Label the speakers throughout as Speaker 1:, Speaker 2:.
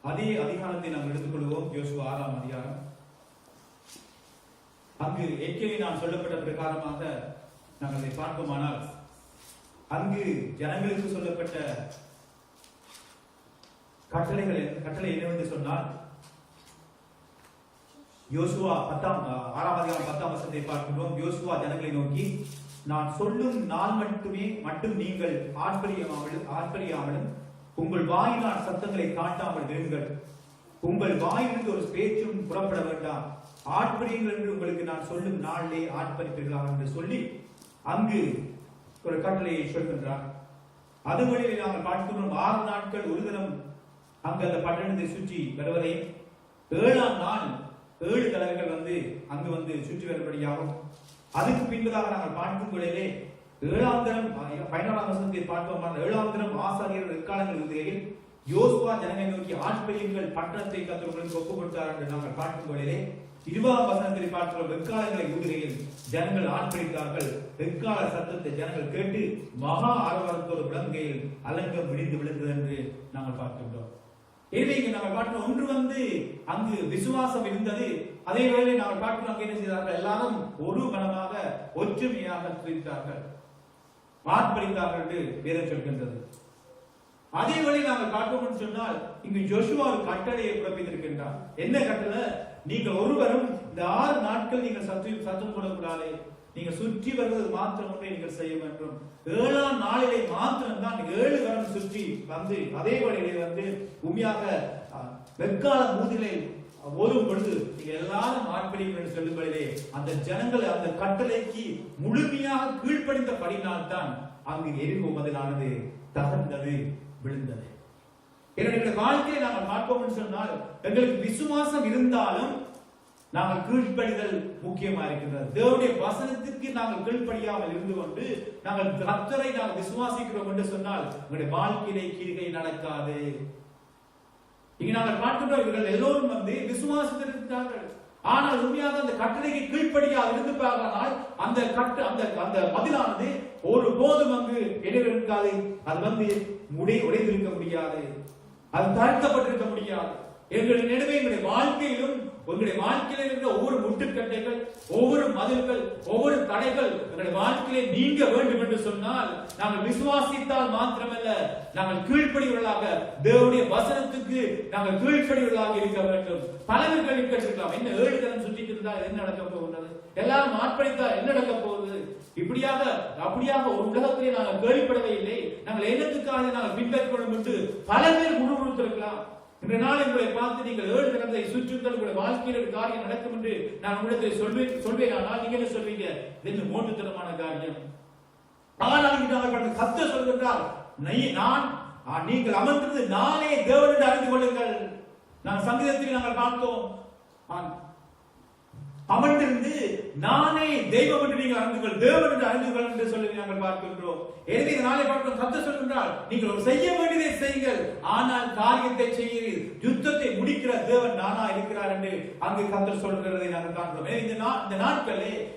Speaker 1: அதே அதிகாரத்தை நாம் எடுத்துக்கொள்வோம். யோசுவா 6ஆம் அதிகாரம். அங்கு ஏற்கனவே நான் சொல்லப்பட்ட பிரகாரமாக நாங்கள் அதை பார்ப்போமானால், அங்கு ஜனங்களுக்கு சொல்லப்பட்ட கட்டளை என்னவென்று சொன்னால், யோசுவா 6ஆம் அதிகாரம் 10ஆம் வசனத்தை பார்க்கிறோம். யோசுவா ஜனங்களை நோக்கி, நான் சொல்லும் நாள் மட்டும் நீங்கள் ஆர்ப்பரியாமலும் உங்கள் வாயினால் சத்தங்களை காட்டாமல் இருங்கள். உங்கள் வாயிலிருந்து ஒரு பேச்சும் புறப்பட வேண்டாம். ஆர்ப்பரியுங்கள் என்று உங்களுக்கு நான் சொல்லும் நாளிலே ஆர்ப்பரிப்பீர்களாக என்று சொல்லி அங்கு ஒரு கட்டளையை சொல்கின்றார். அது வழியில் நாங்கள் பார்க்கிறோம். 6 நாட்கள் ஒரு தினம் அங்கு அந்த பட்டணத்தை சுற்றி வருவதை, 7ஆம் நாள் 7 தலைவர்கள் அங்கு சுற்றி வரும்படியாகும். அதுக்கு பின்பதாக நாங்கள் பார்க்கும் பொழுதே 7ஆம் தினம் 14ஆம் வசனத்தை பார்ப்போம். 7ஆம் தினம் ஆசாரியர் எக்காலங்கள் ஊதுகையில் யோசுவா ஜனங்களை நோக்கி, ஆட்பரியுங்கள், பட்டணத்தை கர்த்தர் உங்களுக்கு ஒப்புக் கொடுத்தார் என்று நாங்கள் பார்க்கும் பொழுதே 20ஆம் வசனத்தில் பார்க்கிறோம். எக்காலங்களை ஊதுகையில் ஜனங்கள் ஆட்பரித்தார்கள். எக்கால சத்தத்தை ஜனங்கள் கேட்டு மகா ஆரவாரத்தோடு விளங்கையில் அலங்கம் விடிந்து விழுந்தது என்று நாங்கள் பார்க்கின்றோம். எனவே இங்கு நாங்கள் பார்க்கிறோம், ஒன்று அங்கு விசுவாசம் இருந்தது. அதே வேளையில் நாங்கள் பார்க்கிறோம், அங்கு என்ன செய்தார்கள்? எல்லாரும் ஒரு மனமாக ஒற்றுமையாக துதித்தார்கள், ஆர்ப்பரித்தார்கள் என்று வேதம் சொல்கின்றது. அதே வழியில் நாங்கள் பார்ப்போம் சொன்னால், இங்கு ஜோஷுவா ஒரு கட்டளையை பிறப்பித்திருக்கின்றார். என்ன கட்டளை? நீங்கள் ஒருவரும் இந்த 6 நாட்கள் நீங்கள் சத்தம் போடக்கூடாது. நீங்க சுற்றி வருவது மாத்திரம் ஒன்றை நீங்கள் செய்ய வேண்டும். 7ஆம் நாளிலே மாத்திரம் தான் 7 வருடம் சுற்றி அதே வழியிலே உண்மையாக வெக்கால மூதிலே ஓதும் பொழுது நீங்க எல்லாரும் ஆர்ப்பரியுங்கள் என்று சொல்லும்படியே அந்த ஜனங்கள் அந்த கட்டளைக்கு முழுமையாக கீழ்ப்படிந்தபடினால் தான் அங்கு எரிகோ மதிலானது தகர்ந்தது, விழுந்தது. என்னுடைய வாழ்க்கையை நாங்கள் பார்ப்போம் என்று சொன்னால், எங்களுக்கு விசுவாசம் இருந்தாலும் நாங்கள் கீழ்ப்படிதல் முக்கியமா இருக்கின்றது. தேவனுடைய வசனத்திற்கு நாங்கள் கீழ்ப்படியாமல் இருந்து கொண்டு நாங்கள் கர்த்தரை நாங்கள் விசுவாசிக்கிறோம் என்று சொன்னால் உங்களுடைய வாழ்க்கையிலே கிரிகை நடக்காது. இங்க நாங்கள் பார்க்கின்றோம், இவர்கள் எல்லோரும் விசுவாசித்திருக்கிறார்கள். ஆனால் உண்மையாக அந்த கட்டளைக்கு கீழ்ப்படியாக இருந்து பார்த்தால் அந்த பதிலானது ஒரு போதும் அங்கு இருக்காது. அது உடைந்திருக்க முடியாது, அது தாழ்த்தப்பட்டிருக்க முடியாது. எங்களுடைய நடுவே எங்களுடைய வாழ்க்கையிலும் உங்களுடைய வாழ்க்கையில் இருக்கிற ஒவ்வொரு முட்டுக்கட்டைகள், ஒவ்வொரு மதில்கள், ஒவ்வொரு தடைகள் எங்களுடைய வாழ்க்கையிலே நீங்க வேண்டும் என்று சொன்னால் நாங்கள் விசுவாசித்தால் மாத்திரமல்ல, நாங்கள் கீழ்ப்படிவர்களாக தேவனுடைய வசனத்துக்கு நாங்கள் கீழ்ப்படிவர்களாக இருக்க வேண்டும். பலர்கள் இருக்கலாம், என்ன 7 தினம் சுற்றிட்டு இருந்தால் என்ன நடக்க போகிறது? எல்லாரும் ஆர்ப்பரித்தால் என்ன நடக்க போகுது? அப்படியாக ஒரு உலகத்திலே நாங்கள் கேள்விப்படவே இல்லை. நாங்கள் என்னத்துக்காக நாங்கள் பின்பற்றணும் என்று பல பேர் முழுமுழுத்திருக்கலாம். இன்றைய நாள் உங்களை பார்த்து நீங்கள் 7 தினத்தை சுற்றுங்கள், உங்களுடைய வாழ்க்கையில் ஒரு காரியம் நடக்கும் என்று நான் உங்களிடத்தில் சொல்வேன். ஆனால் நீங்க என்ன சொல்வீங்க? இது மோட்டுத்தனமான காரியம். ஆனால் கர்த்தர் சொல்கின்றார், நீங்கள் அமர்ந்தது நானே தேவன் என்று அறிந்து கொள்ளுங்கள். நான் சங்கீதத்தில் நாங்கள் பார்த்தோம், அமர்ந்திருந்து நானே தெய்வம் என்று நீங்கள் அறிந்துகள், தேவன் என்று அறிந்துகள் என்று சொல்லி நாங்கள் பார்க்கின்றோம். எனவே நாளை பார்க்கிறோம், கர்த்தர் சொல்கின்றார், நீங்கள் செய்ய வேண்டியதை செய்யுங்கள், ஆனால் காரியத்தை செய்கிறீர், யுத்தத்தை முடிக்கிற தேவன் நானா இருக்கிறார் என்று அங்கு கர்த்தர் சொல்கிறதை நாங்கள் காண்கிறோம்.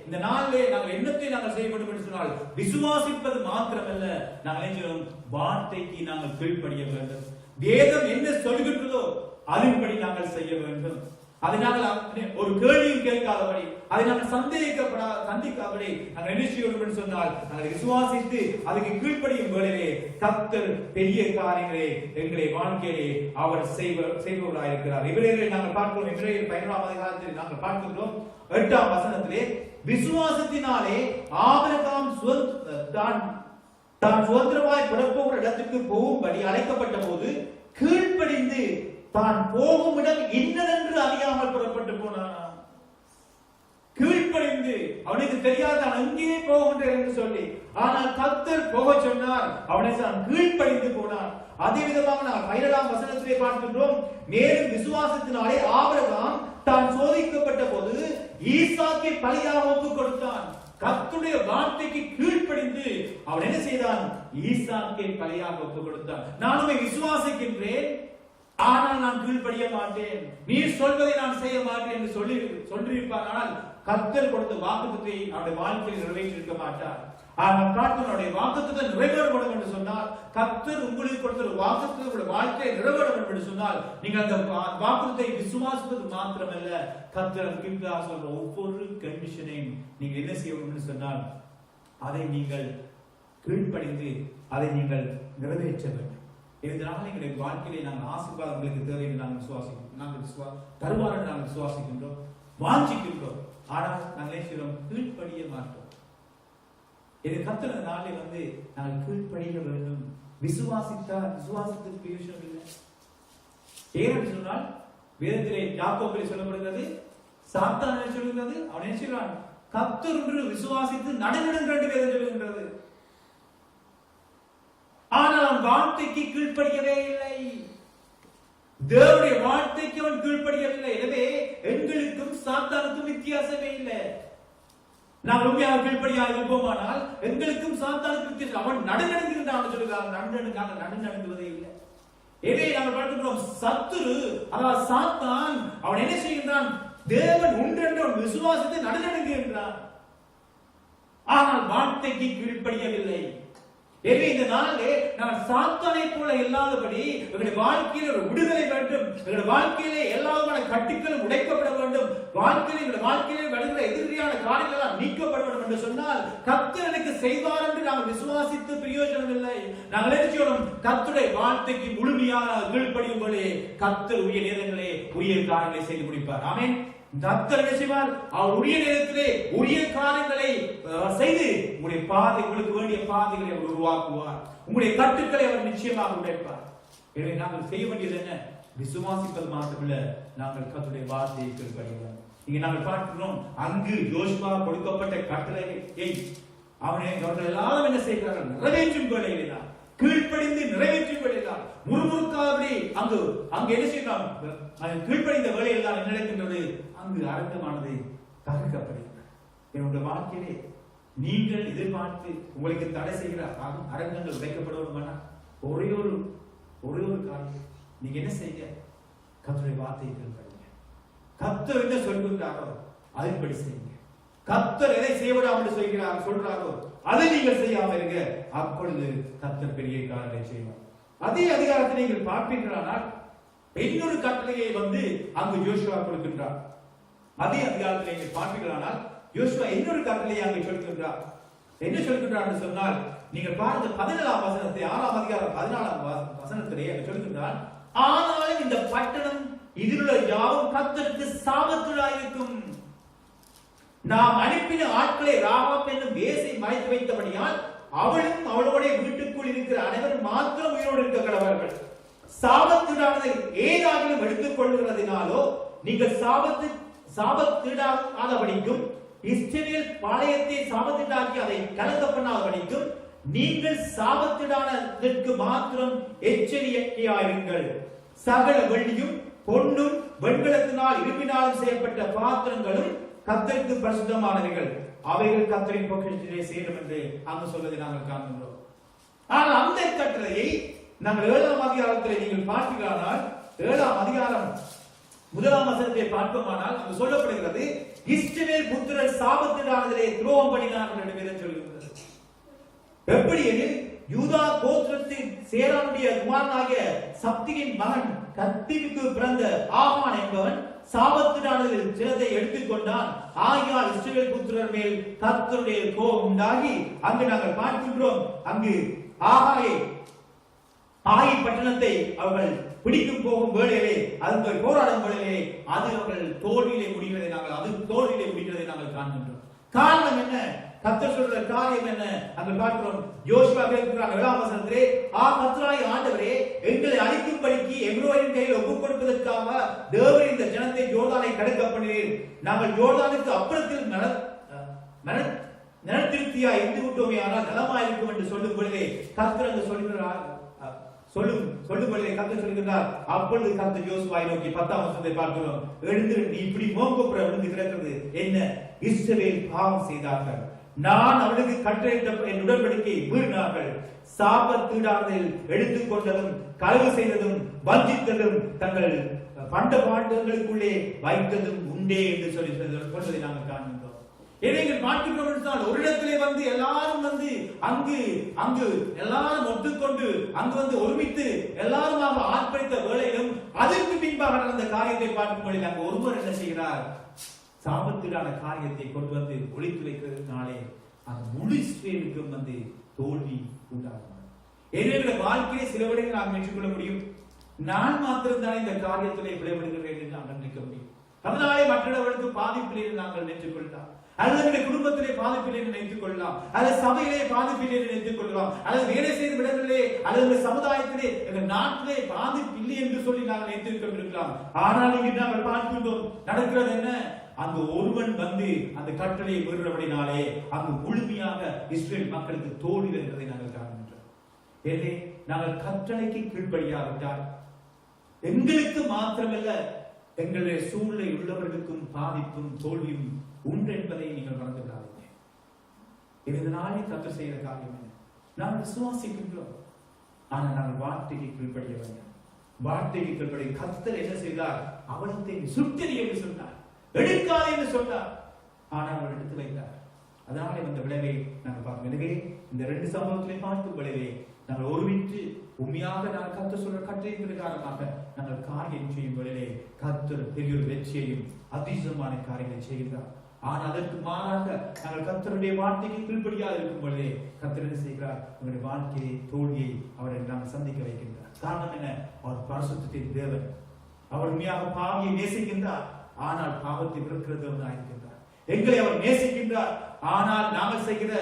Speaker 1: இந்த நாளிலே நாங்கள் என்னத்தை நாங்கள் செய்ய வேண்டும் என்று சொன்னால், விசுவாசிப்பது மாத்திரமல்ல, நாங்கள் என்ன வார்த்தைக்கு நாங்கள் கீழ்ப்படிய வேண்டும். வேதம் என்ன சொல்கின்றதோ அதன்படி நாங்கள் செய்ய வேண்டும். அதை நாங்கள் ஒரு கேள்வியும் கேட்காதபடி, அதை நாங்கள் சந்திக்காதபடி நாங்கள் என்ன செய்ய சொன்னால், நாங்கள் விசுவாசித்து அதுக்கு கீழ்ப்படியும் வேளையிலே கர்த்தர் பெரிய காரியங்களே எங்களை வாழ்க்கையிலே அவர் செய்பவராயிருக்கிறார். இவர்களை நாங்கள் பார்க்கிறோம். இவரையில் 11ஆம் அதிகாரத்தில் நாங்கள் பார்க்கின்றோம் 8ஆம் வசனத்திலே, விசுவாசத்தினாலே ஆபிரகாம் தான் சுதந்திரமாய் பிறப்போகிற இடத்துக்கு போகும்படி அழைக்கப்பட்ட போது கீழ்ப்படிந்து தான் போகும் இடம் இன்னதென்று அறியாமல் புறப்பட்டு போனான். கீழ்ப்படிந்து, அவனுக்கு தெரியாத அங்கே போகின்றேன் என்று சொல்லி, ஆனால் கர்த்தர் போக சொன்னார், அவனை கீழ்ப்படிந்து போனான். அதே விதமாக நாம் 17ஆம் வசனத்திலே பார்க்கின்றோம், மேலும் விசுவாசத்தினாலே ஆபிரகாம் தான் சோதிக்கப்பட்ட போது ஈசாக்கை பலியாக ஒப்புக் கொடுத்தான். கர்த்தருடைய வார்த்தைக்கு கீழ்ப்படிந்து அவன் என்ன செய்தான்? ஈசாக்கை பலியாக ஒப்புக் கொடுத்தான். நானுமே விசுவாசிக்கின்றேன், ஆனால் நான் கீழ்ப்படிய மாட்டேன், நீ சொல்வதை நான் செய்ய மாட்டேன் என்று சொல்லியிருப்பார். ஆனால் கர்த்தர் கொடுத்த வாக்குத்தத்தை அவருடைய வாழ்க்கையில் நிறைவேற்றிருக்க மாட்டார். ஆனால் கர்த்தருடைய வாக்குத்தத்தம் நிறைவேறப்படும் என்று சொன்னால், கர்த்தர் உங்களுக்கு கொடுத்த ஒரு வாக்குத்தத்தம் உங்களுடைய வாழ்க்கையை நிறைவேறப்படும் என்று சொன்னால், நீங்கள் அந்த வாக்குத்தத்தை விசுவாசிப்பது மாத்திரமல்ல, கர்த்தர் கீழ்ப்பதாக சொல்ற ஒவ்வொரு கண்டிஷனையும் நீங்க என்ன செய்யணும் என்று சொன்னால், அதை நீங்கள் கீழ்ப்படிந்து அதை நீங்கள் நிறைவேற்ற வேண்டும். இதனால எங்களுடைய வாழ்க்கையிலே நாங்கள் ஆசீர்வாதங்களுக்கு தேவை என்று நாங்கள் தருவார் என்று நாங்கள் விசுவாசிக்கின்றோம், வாஞ்சிக்கின்றோம். ஆனால் நாங்கள் என்ன செய்கிறோம்? கீழ்ப்படிய மாட்டோம். இது கர்த்தர் நாளை நாங்கள் கீழ்ப்படிய வேண்டும். விசுவாசத்துக்கு பிரயோஜனம் இல்லை. ஏன்னு சொன்னால், வேதத்திலே யாக்கோபிலே சொல்லப்படுகிறது, சாத்தான் சொல்லுகிறது, அவன் என்ன சொல்றான்? கர்த்தர் என்று விசுவாசித்து நடுநடுங்க என்று வேதம் சொல்லுகின்றது. ஆனால் அவன் வார்த்தைக்கு கீழ்ப்படியவே இல்லை. தேவனுடைய வார்த்தைக்கு அவன் கீழ்ப்படியவில்லை. எனவே எங்களுக்கும் சாத்தானுக்கும் வித்தியாசமே இல்லை. நாம் உண்மையாக கீழ்ப்படியாக இருப்போமானால் எங்களுக்கும் சாத்தானுக்கும் வித்தியாசம். அவன் நடுநடுங்குகின்றான் சொல்லுகிறான், நடுநடுங்குவதே இல்லை. எனவே நாங்கள் பார்க்கிறோம், சத்துரு அதாவது சாத்தான் அவன் என்ன செய்கின்றான்? தேவன் ஒன்றென்று விசுவாசத்தை நடுநடுங்குகின்றான். ஆனால் வார்த்தைக்கு கீழ்ப்படியவில்லை. எனவே இந்த நாளிலே நான் சாத்தானை போல இல்லாதபடி எங்களுடைய வாழ்க்கையில் ஒரு விடுதலை வேண்டும். எங்களுடைய வாழ்க்கையிலே எல்லா கட்டுக்களும் உடைக்கப்பட வேண்டும். வாழ்க்கையிலே வருகிற எதிரியான காரியங்கள் நீக்கப்பட வேண்டும் என்று சொன்னால், கர்த்தர் எனக்கு செய்வார் என்று நாங்கள் விசுவாசித்து பிரயோஜனம் இல்லை. நாங்கள் என்ன செய்யணும்? கர்த்தருடைய வார்த்தைக்கு முழுமையாக கீழ்ப்படியும் போது கர்த்தர் உரிய நேரங்களே உரிய காரியங்களை செய்து முடிப்பார். ஆமென். கர்த்தர் என்ன செய்வார்? அவர் உரிய நேரத்திலே உரிய காரியங்களை செய்து உங்களுக்கு வேண்டிய பாதைகளை அவர் உருவாக்குவார். உங்களுடைய கட்டுக்களை அவர் நிச்சயமாக உடைப்பார். எனவே நாங்கள் செய்ய வேண்டியது என்ன? விசுவாசிப்பது மாத்திரமல்ல, நாங்கள் கர்த்தருடைய வார்த்தையை கீழ்ப்படிவோம். இங்க நாங்கள் பார்க்கிறோம், அங்கு யோசுவா கொடுக்கப்பட்ட கட்டளையை அவர்கள் எல்லாரும் என்ன செய்கிறார்கள்? நிறைவேற்றும் வேளையிலே கீழ்ப்படிந்து நிறைவேற்றும் வேளையில்தான் முறுமுறுக்காதபடி அங்கு என்ன செய்யலாம்? கீழ்ப்படிந்த வேளையில் தான் என்ன நடக்கின்றது? அங்கு அரங்கமானது தகர்க்கப்படுகிறது. என்னுடைய வாழ்க்கையிலே நீங்கள் எதிர்பார்த்து உங்களுக்கு தடை செய்கிற அரங்கங்கள் உடைக்கப்படுவதுமான ஒரே ஒரு காரியம், நீங்க என்ன செய்ய? கர்த்தருடைய வார்த்தையை கீழ்ப்படிங்க. கர்த்தர் என்ன சொல்கின்றாரோ அதன்படி செய்யுங்க. கர்த்தர் எதை செய்யவிடாமல் சொல்றாரோ அதை நீங்கள் செய்யாம இருங்க. அப்பொழுது கர்த்தர் பெரிய காரியங்களை செய்வார். அதே அதிகாரத்தை நீங்கள் பார்ப்பீர்களானால் இன்னொரு கட்டளையை அங்கு யோசுவா கொடுக்கின்றார். அதே அதிகாரத்தை நீங்கள் பார்ப்பீர்களானால் யோசுவா இன்னொரு கட்டளையை அங்கு சொல்கின்றார். என்ன சொல்கின்றார் சொன்னால், நீங்கள் பாருங்க 14ஆம் வசனத்தை 6ஆம் அதிகாரம் 14ஆம் வசனத்திலே சொல்கின்றார், ஆனாலும் இந்த பட்டணம் இதிலுள்ள யாவும் கர்த்தருக்கு சாபத்துள்ளாயிருக்கும். நாம் அனுப்பின ஆட்களை ராகாப் என்னும் வேசை மறைத்து வைத்தபடியால் அவளும் அவளோட வீட்டுக்குள் இருக்கிற அனைவரும் மாத்திரம் உயிரோடு இருக்க கடவர்கள். சாபத்திடானதை ஏதாகிலும் எடுத்துக் கொள்கிறதினாலோ நீங்கள் சாபத்திடாதபடிக்கும் இஸ்ரவேல் பாளையத்தை சாபத்திடாக்கி அதை கலங்க பண்ணாதபடிக்கும் நீங்கள் சாபத்திடானதற்கு மாத்திரம் எச்சரிக்கையாயிருங்கள். சகல வெள்ளியும் பொன்னும் வெண்கலத்தினால் இரும்பினாலும் செய்யப்பட்ட பாத்திரங்களும் கர்த்தருக்கு பரிசுத்தமானவைகள், அவைகள் கர்த்தரின் பொக்கிஷத்திலே சேரும் என்று அங்கு சொல்வதை நாங்கள் காண்கின்றோம். ஆனால் அந்த கட்டளையை நாங்கள் 7ஆம் அதிகாரத்திலே நீங்கள் பார்ப்பீர்களானால் 7ஆம் அதிகாரம் 1ஆம் வசனத்தை பார்ப்போமானால் அங்கு சொல்லப்படுகிறது, இஸ்ரவேல் புத்திரர் சாபத்திடானதிலே துரோகம் பண்ணினார்கள் என்று வேதம் சொல்கிறது. எப்படி எனில், யூதா கோத்திரத்தின் சேரானுடைய குமாரனாகிய சப்தியின் மகன் கர்த்தீமுக்கு பிறந்த ஆகான் என்பவன் சாபத்திடானதில் சிலதை எடுத்துக்கொண்டான். ஆகையால் இஸ்ரவேல் புத்திரர் மேல் கர்த்தருடைய கோபம் உண்டாகி அங்கு நாங்கள் பார்க்கின்றோம், அங்கு ஆகி பட்டணத்தை அவர்கள் பிடிக்கும் போகும் வேளையிலே, அதற்கு போராடும் வேளையிலே அது அவர்கள் தோல்வியிலே முடிகிறதை நாங்கள் காண்கின்றோம். காரணம் என்ன? கர்த்தர் சொல்ற காரியம் என்ன? அங்க பார்க்கிறோம், யோசுவா கேட்கிறார் 7ஆம் வசனத்திலே, கர்த்தராகிய ஆண்டவரே, எங்களை அழிக்கும்படிக்கு எபிரோயரின் கையில் ஒப்புக் கொடுப்பதற்காக தேவரீர் இந்த ஜனத்தை யோர்தானை கடக்க பண்ணினீர். நாங்கள் யோர்தானுக்கு அப்புறத்தில் நிலத்திருப்தியா இருந்து விட்டோமே, ஆனால் நலமாயிருக்கும் என்று சொல்லும் பொழுதே கர்த்தர் அங்கு சொல்கிறார். சொல்லும் பொழுதே கர்த்தர் சொல்கிறார், அப்பொழுது கர்த்தர் யோசுவாவை நோக்கி 10ஆம் வசனத்தை பார்க்கிறோம், எழுந்திரு, நீ இப்படி மோங்கப்புற விழுந்து கிடக்கிறது என்ன? இஸ்ரவேல் பாவம் செய்தார்கள், நான் அவளுக்கு கட்டளையிட்ட என் உடன்படிக்கையை மீறினார்கள், சாபத்தீடானதில் எடுத்துக்கொண்டதும் களவு செய்ததும் வஞ்சித்ததும் தங்கள் பண்ட பாண்டங்களுக்குள்ளே வைத்ததும் உண்டே என்று சொல்லி சொல்வதை நாங்கள் காண்கின்றோம். நீங்கள் பார்க்கிறோம் என்றால் ஒரு இடத்திலே வந்து எல்லாரும் வந்து அங்கு எல்லாரும் ஒத்துக்கொண்டு அங்கு வந்து ஒருமித்து எல்லாருமாக ஆர்ப்பரித்த வேளையிலும் அதற்கு பின்பாக நடந்த காரியத்தை பார்க்கும் பொழுது அங்கு ஒருவர் என்ன செய்கிறார்? சாபத்திலான காரியத்தை கொண்டு வந்து ஒழித்து வைக்கிறதுனாலே அந்த முழு இஸ்ரேலுக்கும் வந்து தோல்வி உண்டாகும். என்னுடைய வாழ்க்கையை சில விடங்கள் நாம் ஏற்றுக்கொள்ள முடியும். நான் மாத்திரம் தான் இந்த காரியத்திலே விளைவிடுகிறேன் என்று நாங்கள் நினைக்க முடியும். அதனாலே மற்றவர்களுக்கு பாதிப்பிலே நாங்கள் நினைத்துக் கொள்ளலாம், அல்லது குடும்பத்திலே பாதிப்பிலே நினைத்துக் கொள்ளலாம், அல்லது சபையிலே பாதிப்பிலே நினைத்துக் கொள்ளலாம், அல்லது வேலை செய்த விடங்களிலே அல்லது சமுதாயத்திலே நாட்டிலே பாதிப்பு இல்லை என்று சொல்லி நாங்கள் நினைத்துக் கொண்டிருக்கலாம். ஆனால் இங்கு நாங்கள் பார்க்கின்றோம் நடக்கிறது என்ன? அங்கு ஒருவன் வந்து அந்த கட்டளையை மீறுறபடினாலே அங்கு முழுமையாக இஸ்ரேல் மக்களுக்கு தோல்வி என்பதை நாங்கள் காண்கின்றோம். எனவே நாங்கள் கட்டளைக்கு கீழ்ப்படியாவிட்டால் எங்களுக்கு மாத்திரமல்ல எங்களுடைய சூழ்நிலை உள்ளவர்களுக்கும் பாதிப்பும் தோல்வியும் உண்டு என்பதை நீங்கள் மறந்து விடாதீங்க. இதனாலே கர்த்தர் செய்கிற காரியம் என்ன? நாங்கள் விசுவாசிக்கின்றோம், ஆனால் நாங்கள் வார்த்தைக்கு கீழ்ப்படிய வேண்டும். வார்த்தைக்கு கீழ்ப்படி கர்த்தர் என்ன செய்தார்? அவனத்தை சுட்டெறி என்று சொன்னார், எடுக்காதே என்று சொன்னார். ஆனால் அவர் எடுத்து வைத்தார். அதனாலே வந்த விளைவை நாங்கள் பார்க்கிறோம். எனவே இந்த 2 சம்பவத்திலே பார்க்கும் விளைவை நாங்கள் ஒருமித்து உண்மையாக நாங்கள் கர்த்தர் சொல்ற கட்டளையின் பிரகாரமாக நாங்கள் காரியம் செய்யும் வேளையிலே கர்த்தர் பெரிய ஒரு வெற்றியையும் அதிசயமான காரியங்களை செய்கிறார். ஆனால் அதற்கு மாறாக நாங்கள் கர்த்தருடைய வார்த்தைக்கு கீழ்ப்படியாக இருக்கும் பொழுதே கர்த்தர் என்ன செய்கிறார்? உங்களுடைய வாழ்க்கையை தோல்வியை அவரை நாங்கள் சந்திக்க வைக்கின்றார். காரணம் என்ன? அவர் பரிசுத்தத்தின் தேவன். அவர் உண்மையாக பாவியை நேசிக்கின்றார், ஆனால் பாவத்தை விருக்கிறதவனாக இருக்கின்றார். எங்களை அவர் நேசிக்கின்றார், ஆனால் நாங்கள் செய்கிற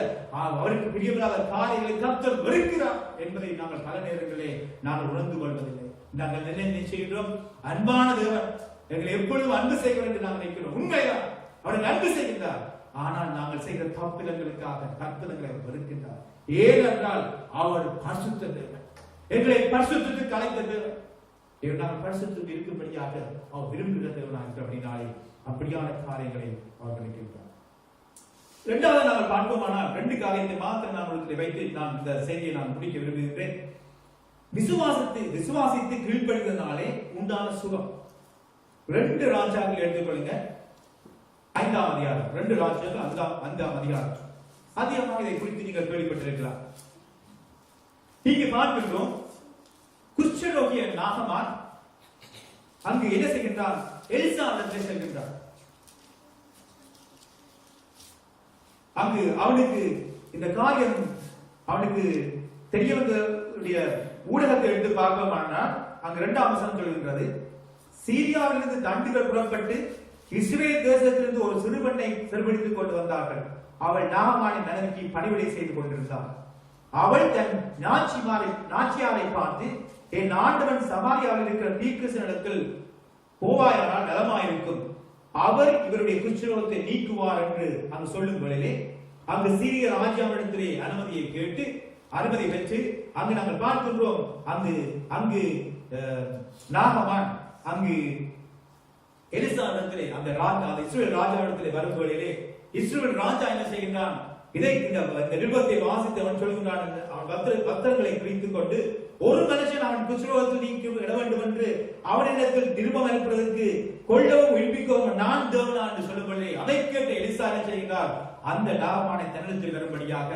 Speaker 1: அவருக்கு பிரியமில்லாத காரியங்களை கர்த்தர் வெறுக்கிறார் என்பதை நாங்கள் பல நேரங்களே நாங்கள் உணர்ந்து கொள்வதில்லை. நாங்கள் என்ன செய்கின்றோம்? அன்பான தேவன் எங்களை எப்பொழுதும் அன்பு செய்கிறோம் என்று நாங்கள் நினைக்கிறோம். உண்மைதான், அவரை அன்பு செய்கின்றார், ஆனால் நாங்கள் செய்கிற தப்பிதங்களுக்காக கற்பதங்களை அவர் வெறுக்கின்றார். ஏனென்றால் அவர் பரிசுத்த தேவன், எங்களை பரிசுத்தத்துக்கு அழைத்த தேவன். நாங்கள் பரிசுத்தத்தில் இருக்கும்படியாக அவர் விரும்புகிற தேவனாக இருக்கிறபடினாலே அப்படியான காரியங்களை அவர் நினைக்கின்றார். இரண்டாவது நாங்கள் பார்ப்போமானால் 2 காரியத்தை மாத்திரம் நான் வைத்து நான் இந்த செய்தியை நான் முடிக்க விரும்புகிறேன். விசுவாசித்து கீழ்ப்படுகிறதுனாலே உண்டான சுகம். 2 ராஜாக்கள் எடுத்துக்கொள்ளுங்க, 5ஆம் அதிகாரம். 2 ராஜாக்கள் 5ஆம் அதிகாரம். அதிகமாக இதை குறித்து நீங்கள் கேள்விப்பட்டிருக்கலாம். இங்கு பார்க்கின்றோம், குஷ்டரோகிய நாகமான் அங்கு என்ன செய்கின்றார்? எலிசா இடத்திலே செல்கின்றார். அங்கு அவனுக்கு இந்த காரியம் அவனுக்கு தெரிய வந்ததுடைய ஊடகத்தை எடுத்து பார்ப்போமானால் அங்கு 2ஆம் வசனம் சொல்கின்றது, சீரியாவிலிருந்து தண்டுகள் புறப்பட்டு இஸ்ரேல் தேசத்திலிருந்து ஒரு சிறுபெண்ணை சிறுபிடித்துக் கொண்டு வந்தார்கள். அவள் நாகமானை மனைவிக்கு பணிவிடை செய்து கொண்டிருந்தாள். அவள் தன் நாச்சியாரை பார்த்து, என் ஆண்டவன் சமாரியாவில் இருக்கிற தீர்க்கதரிசியினிடத்தில் போவாயானால் நலமாயிருக்கும், அவர் இவருடைய குஷ்டரோகத்தை நீக்குவார் என்று அங்கு சொல்லும் வேளையிலே அங்கு சீரிய ராஜாவிடத்திலே அனுமதியை கேட்டு அனுமதி பெற்று அங்கு நாங்கள் பார்க்கின்றோம். அங்கு நாகமான் அங்கு எலிசா இடத்திலே அந்த இஸ்ரவேல் ராஜாவிடத்திலே வரும் வேளையிலே இஸ்ரவேல் ராஜா என்ன செய்கின்றான்? இதை இந்த நிருபத்தை வாசித்து அவன் சொல்கின்றான், அவன் பத்திரங்களை குறித்துக் கொண்டு ஒரு மனுஷன் அவன் குஷ்டரோகத்தில் நீக்கி விட வேண்டும் என்று அவனிடத்தில் நிருபம் அனுப்புவதற்கு கொள்ளவும் விழிப்பிக்கவும் நான் தேவனா என்று சொல்லும்பொழுதே அதை கேட்ட எலிசா என்ன செய்கிறார்? அந்த நாகமானை தன்னிடத்தில் வரும்படியாக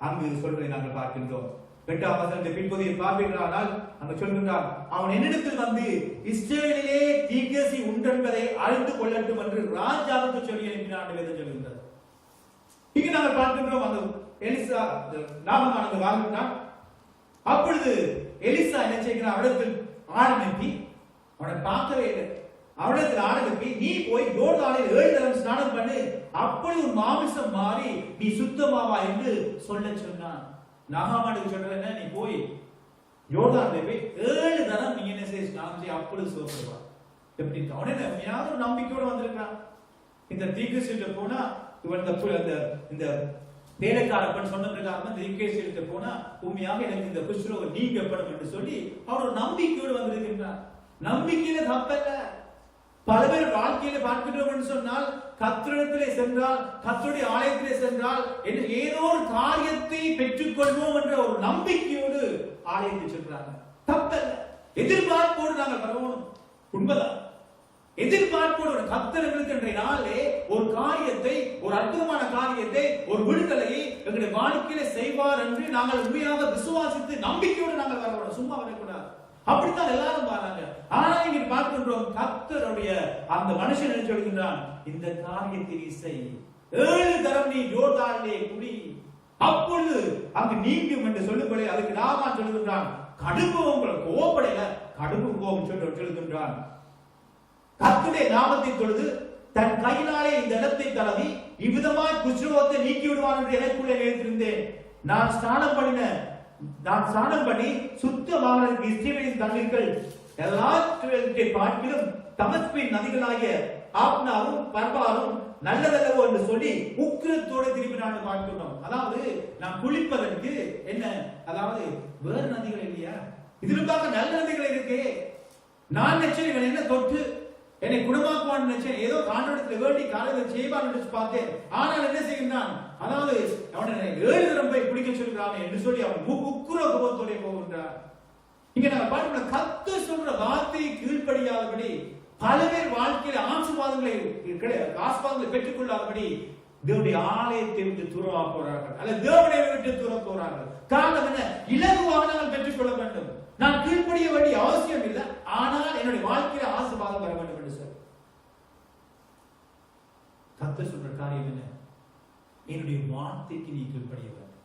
Speaker 1: அங்கு சொல்வதை நாங்கள் பார்க்கின்றோம். 8ஆம் வசனத்தை பின்பகுதியை பார்ப்பீர்களானால் அங்கு சொல்கின்றார், அவன் என்னிடத்தில் வந்து இஸ்ரவேலிலே தீர்க்கதரிசி உண்டென்பதை அறிந்து கொள்ளட்டும் என்று ராஜாவுக்கு சொல்லி அனுப்பினான் என்று சொல்கின்றார். இங்கு நாங்கள் பார்க்கின்றோம், அந்த எலிசா நாகமான் அங்கு வாழ்கின்றான். அப்பொழுது எலிசா என்ன செய்கிறார்? அவரிடத்தில் ஆள் அனுப்பி, அவனை பார்க்கவே இல்லை, அவனிடத்தில் ஆள் அனுப்பி, நீ போய் யோர்தானில் 7 தரம் ஸ்நானம் பண்ணு, அப்படி உன் மாமிசம் மாறி நீ சுத்தமாவா என்று சொல்ல சொன்னான். நாகமானுக்கு சொல்றேன், நீ போய் யோர்தானில் போய் 7 தரம் நீ என்ன செய்ய ஸ்நானம் செய்ய, அப்பொழுது சுகப்படுவா. எப்படி அவனே யாரும் நம்பிக்கையோடு வந்திருக்கான். இந்த தீர்க்கதரிசிட்ட போனா இவன் இந்த வேலைக்காரப்பன் சொன்ன பிரகாரம் தீர்க்கதரிசிட்ட போனா உண்மையாக எனக்கு இந்த குஷ்டரோகம் நீக்கப்படும் என்று சொல்லி அவர் ஒரு நம்பிக்கையோடு வந்திருக்கின்றார். நம்பிக்கையில தப்பல்ல. பல பேர் வாழ்க்கையில பார்க்கிறோம் என்று சொன்னால் கர்த்தரிடத்திலே சென்றால், கர்த்தருடைய ஆலயத்திலே சென்றால் ஏதோ ஒரு காரியத்தை பெற்றுக் கொள்வோம் என்ற ஒரு நம்பிக்கையோடு ஆலயத்தை சென்றாங்க. தப்பல்ல. எதிர்பார்ப்போடு நாங்கள் வரணும், உண்மைதான். எதிர்பார்ப்போடு கர்த்தர் எங்களுக்கு நாளே ஒரு காரியத்தை, ஒரு அற்புதமான காரியத்தை, ஒரு விடுதலையை எங்களுடைய வாழ்க்கையில செய்வார் என்று நாங்கள் உண்மையாக விசுவாசித்து நம்பிக்கையோடு நாங்கள் வரக்கூடாது, சும்மா வரக்கூடாது. அப்படித்தான் எல்லாரும் பாருங்க. ஆனா இங்க பார்க்கின்றோம் கர்த்தருடைய அந்த மனுஷன் என்ன சொல்கின்றான், இந்த காரியத்தை நீ செய், 7 தரம் நீ யோர்தானிலே குடி, அப்பொழுது அங்கு நீங்கும் என்று சொல்லும்படி அதுக்கு நாமான் சொல்லுகின்றான், கடுகு உங்களை கோபப்படையில கடுகு கோபம் சொல்லுகின்றான். கர்த்தருடைய நாமத்தை தொழுது தன் கையினாலே இந்த இடத்தை தடவி இவ்விதமாய் குஷ்ரோகத்தை நீக்கி விடுவான் என்று எனக்குள்ளே நினைத்திருந்தேன். நான் ஸ்நானம் பண்ணி சுத்தமாக இஸ்ரவேலின் தண்ணீர்கள் எல்லாவற்றை பார்க்கிலும் தமஸ்கின் நதிகளாகிய ஆப்னாவும் பர்பாரும் நல்லதல்லவோ என்று சொல்லி உக்கிரத்தோடு திரும்பி நான் பார்க்கிறோம். அதாவது நான் குளிப்பதற்கு என்ன, அதாவது வேறு நதிகள் இல்லையா, இதற்காக நல்ல நதிகள் இருக்கு. நான் நினைச்சேன் என்ன தொட்டு என்னை குணமாக்குவான் நினைச்சேன், ஏதோ காண்டத்தில் வேண்டி காலையில் செய்வான் என்று பார்த்தேன். ஆனால் என்ன செய்கின்றான், அதாவது அவனை 7 தரம் போய் குடிக்க சொல்கிறான் என்று சொல்லி அவன் உக்குர கோபத்தோட போகின்றான். இங்க நாங்கள் பார்க்கணும், கர்த்தர் சொல்ற வார்த்தையை கீழ்ப்படியாதபடி பல பேர் வாழ்க்கையில ஆசீர்வாதங்களை பெற்றுக் கொள்ளாதபடி தேவனுடைய ஆலயத்தை விட்டு தூரமாக போறார்கள், அல்ல தேவனை விட்டு தூர போறார்கள். காரணம் என்ன, இலகுவாக நாங்கள் பெற்றுக் கொள்ள வேண்டும். நான் கீழ்ப்படிய வேண்டிய அவசியம் இல்லை, ஆனால் என்னுடைய வாழ்க்கையில ஆசீர்வாதம் வர வேண்டும் என்று சொல்லி கர்த்தர் சொல்ற காரியம் என்ன, என்னுடைய வார்த்தைக்கு நீ கீழ்ப்படிய வேண்டும்,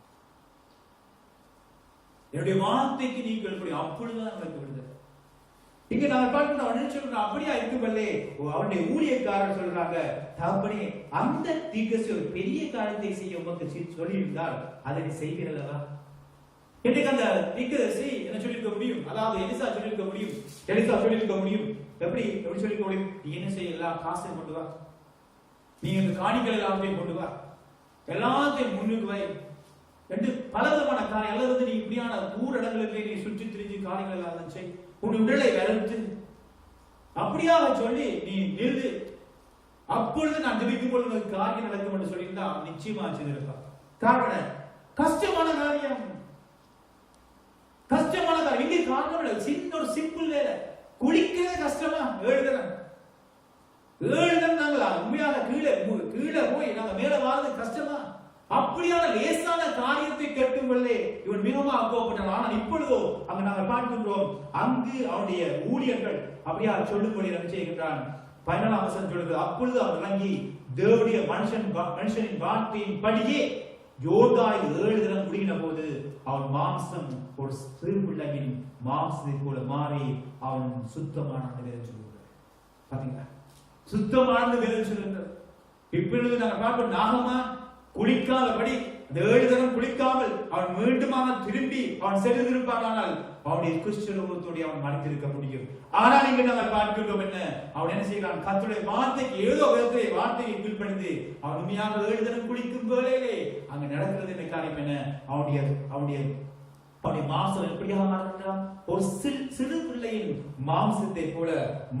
Speaker 1: என்னுடைய வார்த்தைக்கு நீ கீழ்ப்படிய, அப்பொழுதுதான் நமக்கு விடுதலை. இங்க நான் பார்க்கணும், அவன் சொல்றான் அப்படியா இருக்குமல்லே, அவனுடைய ஊழியக்காரர் சொல்றாங்க, தகப்பனே அந்த தீர்க்கதரிசி ஒரு பெரிய காரியத்தை செய்ய உமக்கு சொல்லியிருந்தால் அதை நீ செய்வீர்களா? இன்னைக்கு அந்த தீர்க்கதரிசி என்ன சொல்லிருக்க முடியும், அதாவது எலிசா சொல்லிருக்க முடியும், எப்படி சொல்லிருக்க முடியும், நீ என்ன செய்ய, எல்லா காசையும் கொண்டு வா, நீ இந்த காணிகள் எல்லாத்தையும் கொண்டு வா, எல்லாத்தையும் முன்னுக்கு வை என்று பலவிதமான காரியம், அல்லது நீ இப்படியான தூர இடங்களுக்கு நீ சுற்றி திரிஞ்சு காரியங்கள் எல்லாம் செய், உன் உடலை வளர்த்து அப்படியாக சொல்லி நீ நிறுத்து, அப்பொழுது நான் ஜெபிக்கும் பொழுது காரியம் நடக்கும் என்று சொல்லியிருந்தா நிச்சயமா செய்திருப்பார். காரணம் கஷ்டமான காரியம், இங்கே காரணம் இல்லை, சின்ன ஒரு சிம்பிள் வேலை, குளிக்கிறதே கஷ்டமா, 7 தரம் நாங்கள் உண்மையாக கீழே போய் நாங்க மேல வாழ்றது கஷ்டமா? அப்படியான லேசான காரியத்தை கேட்கும் பொழுதே இவன் மிகவும் அக்கோப்பட்டான். ஆனால் இப்பொழுதோ அங்கு நாங்கள் பார்க்கின்றோம், அங்கு அவனுடைய ஊழியர்கள் அப்படியா சொல்லும்படி செய்கின்றான். 14ஆம் வசனம் சொல்லுகிறது, அப்பொழுது அவன் இறங்கி தேவனுடைய மனுஷனின் வார்த்தையின் படியே யோர்தானை 7 தரம் குடிக்கிற போது அவன் மாம்சம் ஒரு சிறு பிள்ளையின் மாம்சத்தை போல மாறி அவன் சுத்தமான சொல்லுகிறார். பாத்தீங்களா, சுத்தமான சொல்லுகிறார். இப்பொழுது நாங்கள் பார்ப்போம், நாகமா குளிக்காதபடி 7 தரம் குளிக்காமல் அவன் மீண்டுமாக திரும்பி அவன் சென்றிருப்பானால் அவனுடைய கிறிஸ்துவத்தோடு அவன் மறைந்திருக்க முடியும். ஆனால் இங்கு நாங்கள் பார்க்கிறோம் என்ன, அவன் என்ன செய்கிறான், கர்த்தருடைய வார்த்தைக்கு ஏதோ விதத்திலே வார்த்தையை கீழ்ப்படிந்து அவன் உண்மையாக 7 தரம் குளிக்கும் வேளையிலே அங்க நடக்கிறது என்ன காரியம் என்ன, அவனுடைய மாம்சம் எப்படியாக மாறுகிறான், ஒரு சிறு பிள்ளையின் மாம்சத்தை போல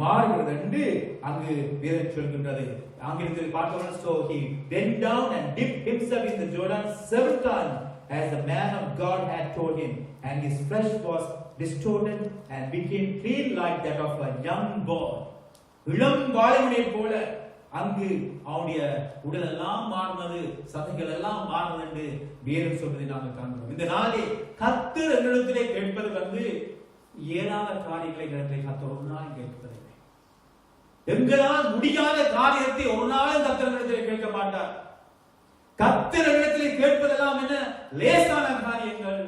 Speaker 1: மாறுகிறது என்று அங்கு வேதம் சொல்கின்றது. ஆங்கிலத்தில் பார்த்தோம்னா, so he went down and dipped himself in the Jordan 7 times as the man of God had told him, and his flesh was distorted and became clean like that of a young boy. இளம் வாலிபனை போல அங்கு அவனுடைய உடல் எல்லாம் மாறினது, சதைகள் எல்லாம் மாறினது என்று வேதம் சொல்வதை நாங்கள் காண்கிறோம். இந்த நாளே கர்த்தர் என்னிடத்திலே கேட்பது இயலாத காரியங்களை கர்த்தர் ஒரு நாள் கேட்பதில்லை. எங்களால் முடியாத காரியத்தை ஒரு நாளும் கர்த்தரிடத்திலே கேட்க மாட்டார். கர்த்தரிடத்திலே கேட்பதெல்லாம் என்ன, லேசான காரியங்கள்.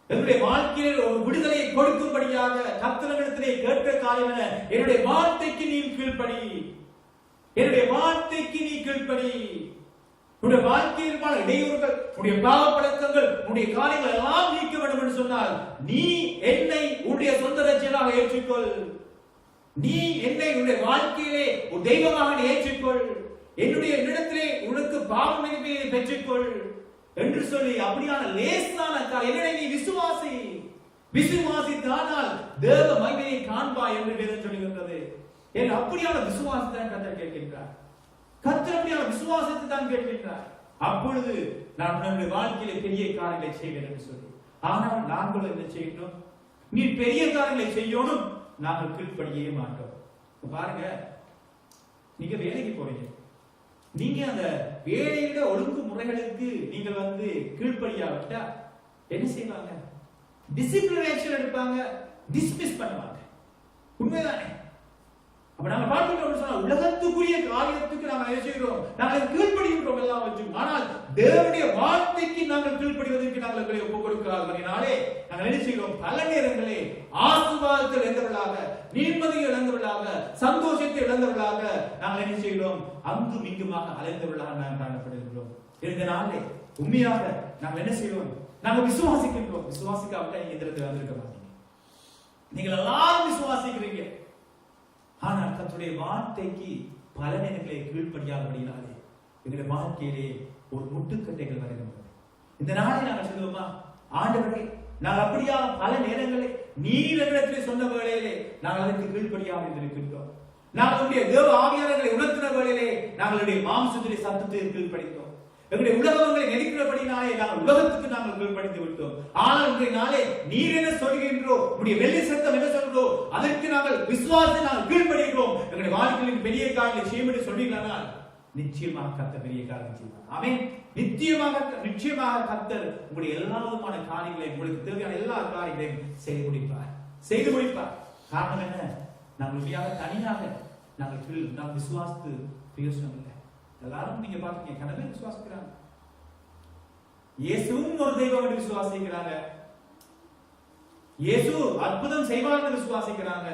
Speaker 1: என்னுடைய வாழ்க்கையில் ஒரு விடுதலையை கொடுக்கும்படியாக கர்த்தரிடத்திலே கேட்கிற காரியம் என்ன, என்னுடைய வார்த்தைக்கு நீ கீழ்ப்படி, என்னுடைய வார்த்தைக்கு நீ கீழ்ப்படி. உன்னுடைய வாழ்க்கையில் இடையூறுகள், உன்னுடைய பாவ பழக்கங்கள், உன்னுடைய காரியங்கள் எல்லாம் நீக்க வேண்டும் என்று சொன்னால் நீ என்னை உன்னுடைய சொந்த ரட்சகனாக ஏற்றுக்கொள், நீ என்னை உன்னுடைய வாழ்க்கையிலே ஒரு தெய்வமாக ஏற்றுக்கொள், என்னுடைய இடத்திலே உனக்கு பாவ மன்னிப்பை பெற்றுக்கொள் என்று சொல்லி அப்படியான லேசான என்னை நீ விசுவாசித்தானால் தேவ மகிமையை காண்பாய் என்று வேதம் சொல்லுகின்றது. அப்படியான விசுவாசத்தை தான் கர்த்தர் கேட்கின்றார். கர்த்தர் அப்படியான விசுவாசத்தை தான் கேட்கின்றார். அப்பொழுது நான் நம்முடைய வாழ்க்கையில பெரிய காரியங்களை செய்வேன் என்று சொல்லி, ஆனால் நாங்களும் என்ன செய்யணும், நீ பெரிய காரியங்களை செய்யணும், நாங்கள் கீழ்ப்படியே மாட்டோம். பாருங்க, நீங்க வேலைக்கு போறீங்க, நீங்க அந்த வேலையில ஒழுங்கு முறைகளுக்கு நீங்கள் கீழ்ப்படியாவிட்டா என்ன செய்வாங்க? டிசிப்ளின் ஆக்ஷன் எடுப்பாங்க, டிஸ்மிஸ் பண்ணுவாங்க. உண்மைதானே? அப்ப நாங்க பார்க்கிறோம் சொன்னா உலகத்துக்குரிய காரியத்துக்கு நாங்கள் என்ன செய்கிறோம்? நாங்கள் கீழ்ப்படிகின்றோம் எல்லாம் வச்சு. ஆனால் தேவனுடைய வார்த்தைக்கு நாங்கள் கீழ்ப்படிவதற்கு நாங்கள் எங்களை ஒப்புக் கொடுக்கிறார்களே நாங்கள் என்ன செய்கிறோம்? பல நேரங்களே ஆசீர்வாதத்தை இழந்தவர்களாக, நிம்மதியை இழந்தவர்களாக, சந்தோஷத்தை இழந்தவர்களாக நாங்கள் என்ன செய்கிறோம்? அங்கும் இங்குமாக அலைந்தவர்களாக நாங்கள் காணப்படுகின்றோம். இந்த நாளே உண்மையாக நாங்கள் என்ன செய்வோம்? நாங்கள் விசுவாசிக்கின்றோம். விசுவாசிக்காவிட்டா நீங்க இந்த இடத்துல வந்திருக்க மாட்டீங்க. நீங்கள் எல்லாரும் விசுவாசிக்கிறீங்க, ஆனால் கர்த்தருடைய வார்த்தைக்கு பல நேரங்களை கீழ்ப்படியாதபடினாலே எங்களுடைய வாழ்க்கையிலே ஒரு முட்டுக்கட்டைகள் வருகின்றன. இந்த நாளை நாங்கள் சொல்லுவோமா? ஆண்டவரே, நாங்கள் அப்படியா பல நேரங்களை நீர் எங்களிடத்திலே சொன்ன வேளையிலே நாங்கள் அதற்கு கீழ்ப்படியாமல் இருக்கின்றோம். நாங்களுடைய தேவ ஆவியானவர்களை உணர்த்தின வேளையிலே நாங்களுடைய மாம்சத்திலே சத்தத்தை கீழ்ப்படித்தோம். எங்களுடைய உலகங்களை நெருக்கிறபடினாலே நாங்கள் உலகத்துக்கு நாங்கள் கீழ்ப்படிந்து விட்டோம். ஆனால் இன்றைய நாளே நீர் என்ன சொல்கின்றோ, உங்களுடைய வெள்ளி சத்தம் என்ன சொல்றோ அதற்கு நாங்கள் விசுவாசத்தை நாங்கள் கீழ்ப்படிகிறோம். எங்களுடைய வாழ்க்கையின் பெரிய காரியங்களை செய்யும் என்று சொல்றீங்களானால் நிச்சயமாக கர்த்தர் பெரிய காரியம் செய்வார். ஆமென். நிச்சயமாக கர்த்தர் உங்களுடைய எல்லா விதமான காரியங்களையும், உங்களுக்கு தேவையான எல்லா காரியங்களையும் செய்து முடிப்பார். காரணம் என்ன? நாங்கள் உண்மையாக தனியாக நாங்கள் விசுவாசித்து பிரயோசனம் இல்லை. எல்லாரும் நீங்க பாத்தீங்க, கடவுளை விசுவாசிக்கிறாங்க, இயேசுவும் ஒரு தெய்வம் என்று விசுவாசிக்கிறாங்க, இயேசு அற்புதம் செய்வார் விசுவாசிக்கிறாங்க.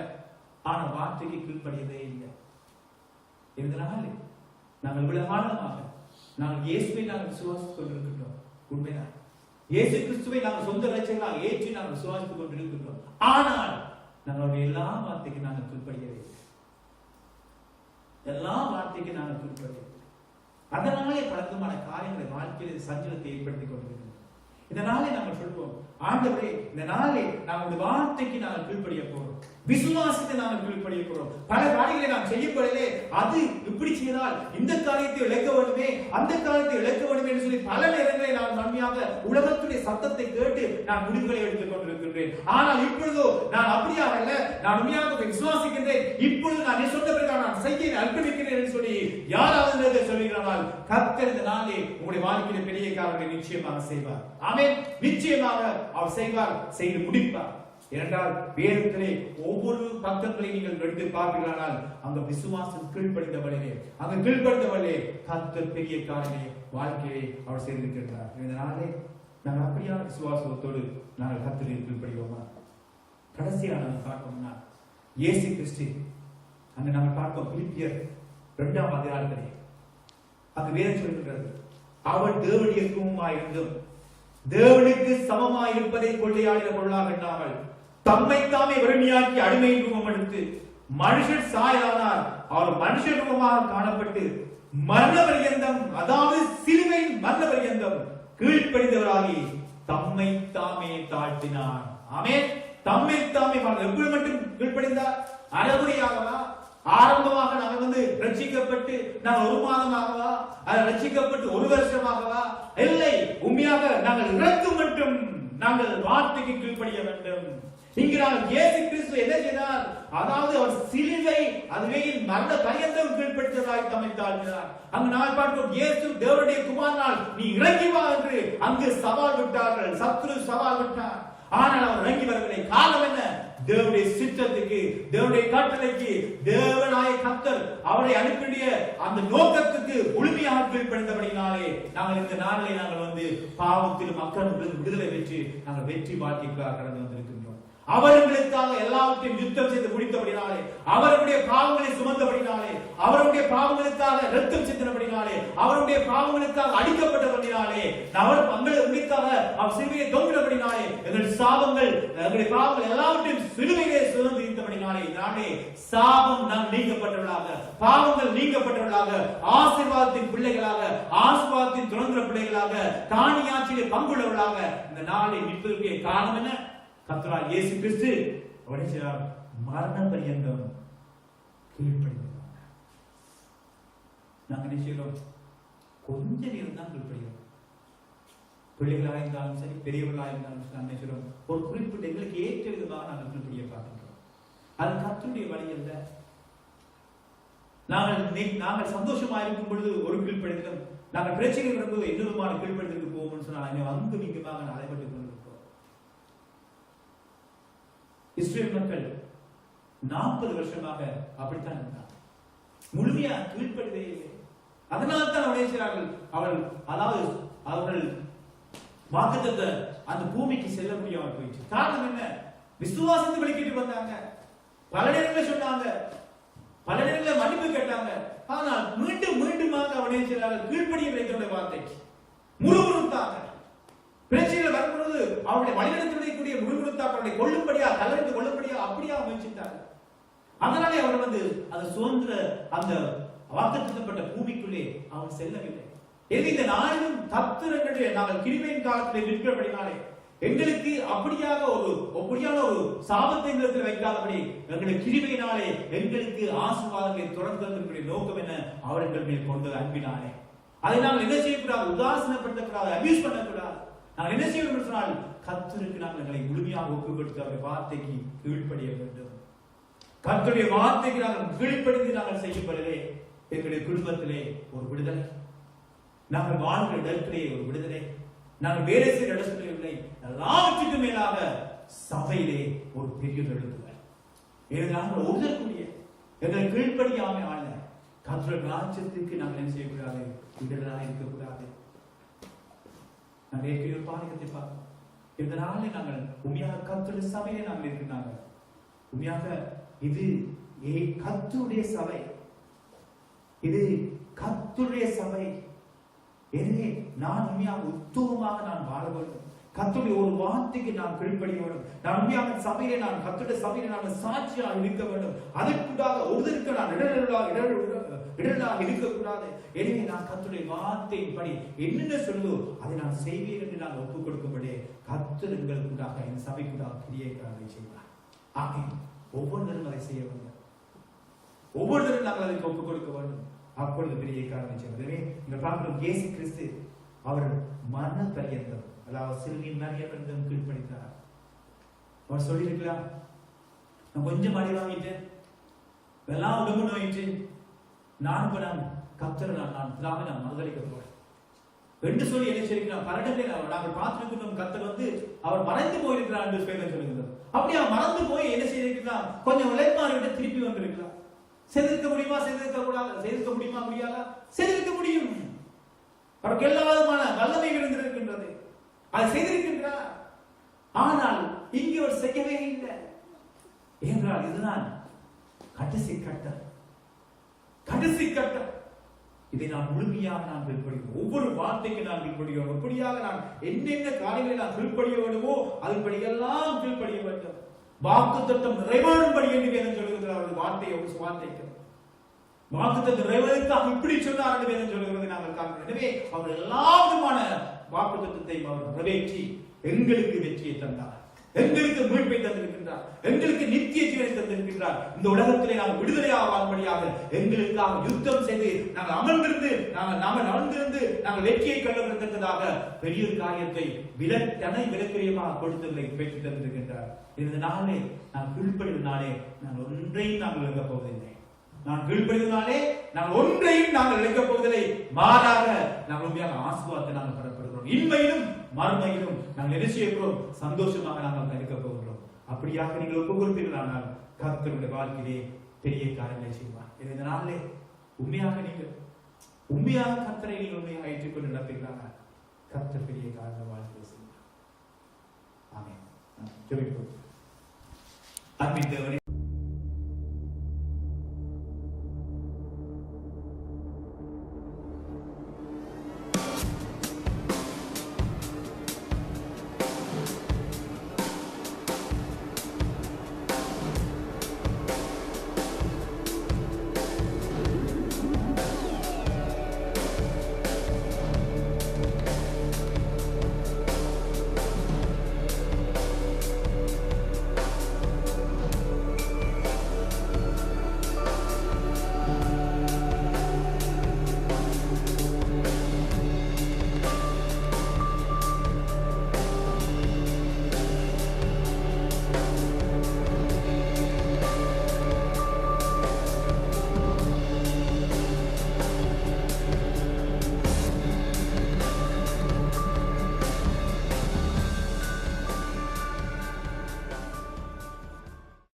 Speaker 1: ஆனா வார்த்தைக்கு கீழ்ப்படியதே இல்லை. இதனால நாங்கள் விளக்காலமாக நாங்கள் இயேசுவை நாங்கள் விசுவாசித்துக் கொண்டிருக்கின்றோம். உண்மைதான், இயேசு கிறிஸ்துவை நாங்கள் சொந்த ரட்சகராக ஏற்றி நாங்கள் விசுவாசித்துக் கொண்டிருக்கின்றோம். ஆனால் நாங்களுடைய எல்லா வார்த்தைக்கு நாங்கள் கீழ்ப்படியவே இல்லை. எல்லா வார்த்தைக்கு நாங்கள் கீழ்ப்படியவில்லை. அதனாலே பலவிதமான காரியங்களை வாழ்க்கையில் சஞ்சலத்தை ஏற்படுத்திக் கொண்டிருக்கிறோம். இந்த நாளை நாங்கள் சொல்வோம், ஆண்டவரே, இந்த நாளை நாங்கள் வார்த்தைக்கு நாங்கள் கீழ்ப்படிய போறோம், விசுவாசத்தை நாங்கள் கீழ்ப்படிய போறோம். பல காரியங்களை நாம் செய்யப்படலே, அது இப்படி செய்தால் இந்த காரியத்தை இழக்க வேண்டுமே, அந்த காரியத்தை இழக்க வேண்டுமே என்று சொல்லி பல நேரங்களில் நான் நன்மையாக உலகத்துடைய சத்தத்தை கேட்டு நான் முடிவுகளை எடுத்துக் கொண்டிருக்கின்றேன். ஆனால் இப்பொழுதோ நான் அப்படியாக அல்ல, நான் உண்மையாக விசுவாசிக்கின்றேன். இப்பொழுது நான் சொன்ன பிறகு நான் செய்ய அர்ப்பணிக்கிறேன் என்று சொல்லி யாராவது சொல்லுகிறார்கள், கர்த்தர் இந்த நாளே உங்களுடைய வாழ்க்கையில் பெரிய காரியங்களை நிச்சயமாக செய்வார். ஆமென். நிச்சயமாக அவர் செய்வார், செய்து முடிப்பார். ஏனென்றால் வேதத்திலே ஒவ்வொரு பக்கங்களையும் நீங்கள் எடுத்து பார்க்கிறானால் அங்க விசுவாசம் கீழ்ப்படிந்தவர்களே, அங்க கீழ்ப்படிந்தவர்களே கர்த்தர் பெரிய காரியங்களை வாழ்க்கையை அவர் செய்திருக்கிறார். இதனாலே நாங்கள் அப்படியான விசுவாசத்தோடு நாங்கள் கர்த்தரை கீழ்ப்படிவோமா? கடைசியாக நாங்கள் பார்ப்போம்னா இயேசு கிறிஸ்து அங்க நாங்கள் பார்ப்போம் பிலிப்பியர் 2ஆம் அதிகாரத்திலே அங்கு வேதம் சொல்கிறது, அவர் தேவனுடைய குமாரனாயிருந்தும் தேவனுக்கு சமமாய் இருப்பதை கொள்ளையாடின பொருளாக எண்ணாமல் தம்மை தாமே வெறுமையாக்கி அடிமை ரூபம் எடுத்து மனுஷர் சாயலானார். அவர் மனுஷர் ரூபமாக காணப்பட்டு மரண பரியந்தம், அதாவது சிலுவையின் மரண பரியந்தம் கீழ்ப்படிந்தவராகி தம்மை தாமே தாழ்த்தினார். ஆமென். தம்மை தாமே எப்படி மட்டும் கீழ்ப்படிந்தார்? அறகுறையாகவா? ஆரம்பமாக நாங்கள் ரட்சிக்கப்பட்டு நாங்கள் 1 மாதமாகவா, ரட்சிக்கப்பட்டு 1 வருஷமாகவா? இல்லை, உண்மையாக நாங்கள் இறந்து மட்டும் நாங்கள் வார்த்தைக்கு கீழ்ப்படிய வேண்டும். இங்கு நாங்கள் இயேசு கிறிஸ்து என்ன செய்தார்? அதாவது அவர் சிலுவை அதுவே மரண பரியந்தம் கீழ்ப்படுத்ததாய் தம்மை தாழ்த்தினார். அங்கு நாங்கள் பார்க்கிறோம், இயேசு தேவனுடைய குமாரனால் நீ இறங்கி வா என்று அங்கு சவால் விட்டார்கள், சத்ரு சவால் விட்டார். ஆனால் அவர் இறங்கி வரவில்லை. காரணம் என்ன? தேவனுடைய சித்தத்துக்கு, தேவனுடைய கட்டளைக்கு, தேவனாய கர்த்தர் அவரை அனுப்பிய அந்த நோக்கத்துக்கு முழுமையாக கீழ்ப்படிந்தபடினாலே நாங்கள் இந்த நாளிலே நாங்கள் பாவத்திலும் அக்கிரமத்திலும் விடுதலை பெற்று நாங்கள் வெற்றி வாழ்க்கைக்காக கடந்து வந்திருக்கின்றோம். அவர்களுக்காக எல்லாவற்றையும் யுத்தம் செய்து முடித்தபடினாலே, அவருடைய பாவங்களை சுமந்தபடினாலே, அவருடைய பாவங்களுக்காக ரத்தம் சிந்தினபடினாலே, அவருடைய பாவங்களுக்காக அடிக்கப்பட்டபடினாலே, உங்களுக்காக அவர் சிலுவையை தொங்கினபடினாலே, எங்கள் சாபங்கள், எங்களுடைய பாவங்கள் எல்லாவற்றையும் சிலுவையிலே சுமந்து இருந்தபடினாலே நானே சாபம் நாம் நீக்கப்பட்டவர்களாக, பாவங்கள் நீக்கப்பட்டவர்களாக, ஆசீர்வாதத்தின் பிள்ளைகளாக, ஆசீர்வாதத்தின் துறந்த பிள்ளைகளாக, காணியாட்சியிலே பங்குள்ளவர்களாக இந்த நாளை நிற்பதற்கு காரணம் என்ன? கர்த்தராகிய இயேசு கிறிஸ்து மரண பரியந்தம் கீழ்ப்படிந்தார். நாங்கள் நிச்சயம் கொஞ்ச நேரம் தான் கீழ்ப்படுகிறோம். பிள்ளைகளாக இருந்தாலும் சரி, பெரியவர்களாக இருந்தாலும் சரி, நாங்கள் நிச்சயம் ஒரு குறிப்பிட்ட எங்களுக்கு ஏற்ற விதமாக நாங்கள் கீழ்ப்படிய பார்க்கின்றோம். அது கர்த்தருடைய வழி அல்ல. நாங்கள் சந்தோஷமா இருக்கும் பொழுது ஒரு கீழ்ப்படிதலும், நாங்கள் பிரச்சனை வரும்போது என்ன விதமான கீழ்ப்படிதலுக்கு போவோம்னு சொன்னால் என்னை வந்து நீங்கமாக நடைபெற்றுக் கொண்டிருக்கிறோம். இஸ்ரேல் மக்கள் 40 வருஷமாக அப்படித்தான் இருந்தார். முழுமையா கீழ்ப்படிதே இல்லை. அதனால்தான் அவர்கள் செய்கிறார்கள். அவர்கள் வாக்குத்தத்த அந்த பூமிக்கு செல்ல முடியாமல் போயிடுச்சு. காரணம் என்ன? விசுவாசத்தை வெளிக்கிட்டு வந்தாங்க, பல நேரங்களில் சொன்னாங்க, பல நேரங்களில் மன்னிப்பு கேட்டாங்க. ஆனால் மீண்டும் மீண்டுமாக அவனே செய்கிறார்கள் கீழ்ப்படியவில்லை. தன்னுடைய வார்த்தைக்கு முழுமுழுத்தாங்க. பிரச்சனையில் வரும்பொழுது அவருடைய வழிநடத்தக்கூடிய முழுமுழுத்தாக்க அவருடைய கொள்ளும்படியா, கலந்து கொள்ளும்படியா அப்படியா முயற்சித்தாங்க. அதனாலே அவர் அந்த சுதந்திர அந்த வாக்குத்தத்தப்பட்ட பூமிக்குள்ளே அவர் செல்லவில்லை. இந்த நாளிலும் கர்த்தருடைய நாங்கள் கிருபையின் காலத்திலே நிற்கிறபடினாலே எங்களுக்கு அப்படியான ஒரு சாபத்தை எங்களுக்கு வைக்காதபடி எங்களுடைய கிருபையினாலே எங்களுக்கு ஆசீர்வாதங்களை தொடர்ந்து வந்திருக்கிற நோக்கம் என்ன? அவர்கள் மேல் கொண்ட அன்பினாலே. அதை நாங்கள் என்ன செய்யக்கூடாது? உதாசீனப்படுத்தக்கூடாது, அபியூஸ் பண்ணக்கூடாது. நாங்கள் என்ன செய்ய வேண்டும் சொன்னால் கர்த்தருக்கு நாங்கள் எங்களை முழுமையாக ஒப்பு கொடுத்து அவருடைய வார்த்தைக்கு கீழ்ப்படிய வேண்டும். கர்த்தருடைய வார்த்தைக்கு நாங்கள் கீழ்ப்படிந்து நாங்கள் செய்யப்படவே எங்களுடைய குடும்பத்திலே ஒரு விடுதலை, நாங்கள் வாழ்கிற இடத்திலே ஒரு விடுதலை, நாங்கள் வேலை செய்கிற இடத்திலே இல்லை, எல்லாவற்றுக்கும் மேலாக சபையிலே ஒரு பெரிய எழுதுகள். நாங்கள் உதறக்கூடிய எங்களை கீழ்ப்படியாமல் ஆள கர்த்தருடைய ராஜ்யத்துக்கு நாங்கள் என்ன செய்யக்கூடாது? விடுதலாக இருக்கக்கூடாது. நாங்கள் ஏற்கனவே பாடகத்தை பார்க்கிறோம். இந்த நாளில் நாங்கள் உண்மையாக கர்த்தருடைய சபையிலே நாங்கள் இருக்கிறாங்க. உண்மையாக இது கர்த்தருடைய சபை, இது கர்த்தருடைய சபை. எனவே நான் உண்மையாக உத்தமமாக நான் வாழ வேண்டும். கர்த்தருடைய ஒரு வார்த்தைக்கு நான் கீழ்ப்படிய வேண்டும். நான் உண்மையாக சபையிலே நான் கர்த்தருடைய சபையிலே நான் சாட்சியாக இருக்க வேண்டும். அதற்குண்டாக ஒருவருக்கு நான் இடர்களாக இருக்கக்கூடாது. எனவே நான் கர்த்தருடைய வார்த்தையின்படி என்னென்ன சொல்லுதோ அதை நான் செய்வேன் என்று நான் ஒப்புக் கொடுக்கும்படி கர்த்தர் எங்களுக்குண்டாக என் சபைக்குண்டாக கிரியைகளை செய்வார். ஆமென். ஒவ்வொருத்தரும் அதை செய்ய வேண்டும். ஒவ்வொருத்தரும் நாங்கள் அதை ஒப்புக் கொடுக்க வேண்டும். அப்பொழுது பெரிய காரணம் செய்வது. இந்த பார்க்கிறோம், இயேசு கிறிஸ்து அவர் மரண பரியந்தம், அதாவது சிலுவையின் மரணம் கீழ்ப்படித்தார். அவர் சொல்லியிருக்கலாம், நான் கொஞ்சம் அடி வாங்கிட்டேன், எல்லாம் உடம்பு நோயிட்டு, நான் கர்த்தரை நான் மறுதளிக்க போறேன் என்று சொல்லி என்ன சொல்லிக்கிறார்? பரடமே நாங்கள் பார்த்திருக்கிறோம். கர்த்தர் அவர் மறைந்து போயிருக்கிறார் என்று சொல்லுகிறது. அப்படி அவர் மறந்து போய் என்ன செய்திருக்கிறார்? கொஞ்சம் உழைப்பார்கிட்ட திருப்பி வந்திருக்கிறார். செய்திருக்க முடியுமா? செய்திருக்க கூடாது. செய்திருக்க முடியுமா? முடியாதா? செய்திருக்க முடியும். அவருக்கு எல்லா விதமான வல்லமை இருந்திருக்கின்றது, அதை செய்திருக்கின்றார். ஆனால் இங்கே அவர் செய்யவே இல்லை. ஏனென்றால் இதுதான் கடைசி கட்டம். கடைசி கட்டம். இதை நான் முழுமையாக நான் கீழ்ப்படிவோம். ஒவ்வொரு வார்த்தைக்கு நான் கீழ்ப்படியோம். எப்படியாக நான் என்னென்ன காரியங்களை நான் கீழ்ப்படிய வேண்டுமோ அதுபடியெல்லாம் கீழ்ப்படிய வேண்டும். வாக்குத்தத்தம் நிறைவேறும்படி என்று வேதம் சொல்லுகிறது. அவர்கள் வார்த்தைக்கு வாக்குத்தத்தம் நிறைவேறுக்காக இப்படி சொன்னார் என்று வேதம் சொல்லுகிறது. நாங்கள் காண்கிறோம். எனவே அவர் எல்லா விதமான வாக்குத்தத்தத்தையும் அவர் நிறைவேற்றி எங்களுக்கு வெற்றியை தந்தார், எங்களுக்கு மீட்பை தந்திருக்கின்றார், எங்களுக்கு நித்திய ஜீவனை தந்திருக்கின்றார். இந்த உலகத்திலே நாங்கள் விடுதலையாக வாழ்படியாக எங்களுக்காக யுத்தம் செய்து நாங்கள் அமர்ந்திருந்து நாங்கள் வெற்றியை கண்டுபிடித்ததாக பெரிய காரியத்தை விலக்கிரியமாக கொடுத்ததை பெற்று தந்திருக்கின்றார். இந்த நாளே நான் கீழ்ப்படிவதனாலே நான் ஒன்றையும் நாங்கள் இழக்கப் போவதில்லை. நான் கீழ்ப்படிவதனாலே நாங்கள் ஒன்றையும் நாங்கள் இழக்கப் போவதில்லை. மாறாக நாங்கள் உண்மையாக ஆசீர்வாதத்தை நாங்கள் பெறப்படுகிறோம். இன்மையிலும் மறுமையிலும் நாங்கள் என்ன செய்கிறோம்? சந்தோஷமாக நாங்கள் இருக்க போகிறோம். அப்படியாக நீங்கள் ஒப்புக் கொடுப்பீர்களானால் கர்த்தருடைய வாழ்க்கையிலே பெரிய காரியங்களை செய்வார். இந்த நாளிலே உண்மையாக கர்த்தரை நீங்கள் உண்மையாக ஏற்றுக்கொண்டு நடப்பீர்களானால் கர்த்தர் பெரிய காரியங்களை வாழ்க்கையை செய்வார். ஆமென். ஜெபிப்போம். அன்பின் தேவனே,